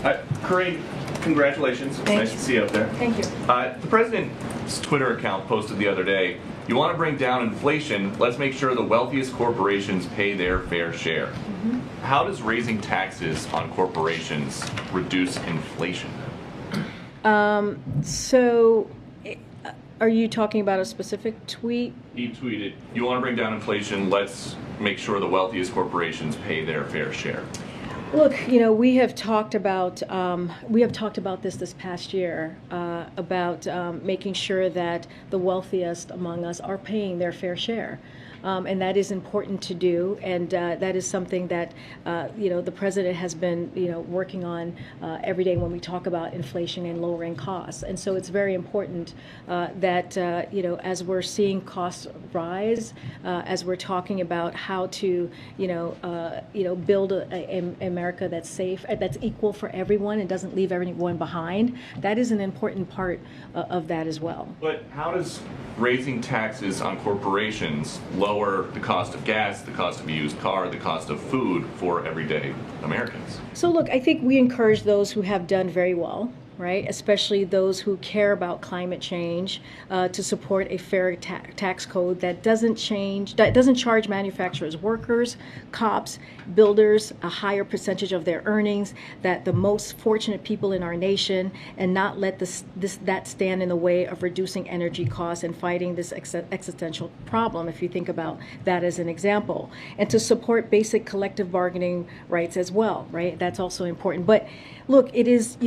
Karine, congratulations. It's nice to see you up there. Thank you. The president's Twitter account posted the other day, you want to bring down inflation, let's make sure the wealthiest corporations pay their fair share. How does raising taxes on corporations reduce inflation? Are you talking about a specific tweet? He tweeted, you want to bring down inflation, let's make sure the wealthiest corporations pay their fair share. Look, we have talked about this past year about making sure that the wealthiest among us are paying their fair share. And that is important to do, and that is something that the president has been working on every day when we talk about inflation and lowering costs. And so it's very important that as we're seeing costs rise, as we're talking about how to build a America that's safe, that's equal for everyone and doesn't leave everyone behind. That is an important part of that as well. But how does raising taxes on corporations lower the cost of gas, the cost of a used car, the cost of food for everyday Americans? So look, I think we encourage those who have done very well, right? Especially those who care about climate change, to support a fair tax code that doesn't charge manufacturers, workers, cops, builders a higher percentage of their earnings, that the most fortunate people in our nation, and not let that stand in the way of reducing energy costs and fighting this existential problem, if you think about that as an example. And to support basic collective bargaining rights as well, right? That's also important. But look, it is,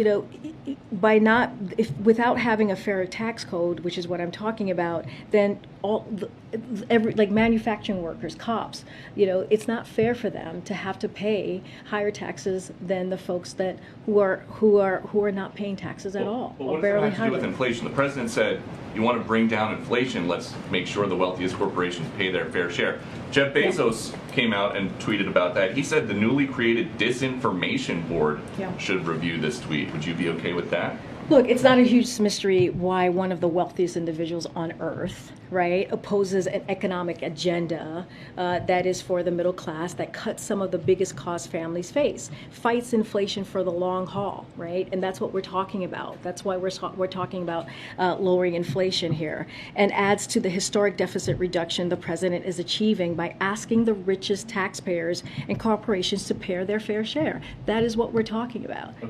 without having a fair tax code, which is what I'm talking about, then like manufacturing workers, cops, it's not fair for them to have to pay higher taxes than the folks who are not paying taxes at all. Well, what does that have to do with inflation? The president said, you want to bring down inflation, let's make sure the wealthiest corporations pay their fair share. Jeff Bezos came out and tweeted about that. He said the newly created disinformation board should review this tweet. Would you be okay with that? Look, it's not a huge mystery why one of the wealthiest individuals on earth, right, opposes an economic agenda that is for the middle class, that cuts some of the biggest costs families face, fights inflation for the long haul, right? And that's what we're talking about. That's why we're talking about lowering inflation here, and adds to the historic deficit reduction the president is achieving by asking the richest taxpayers and corporations to pay their fair share. That is what we're talking about. Okay.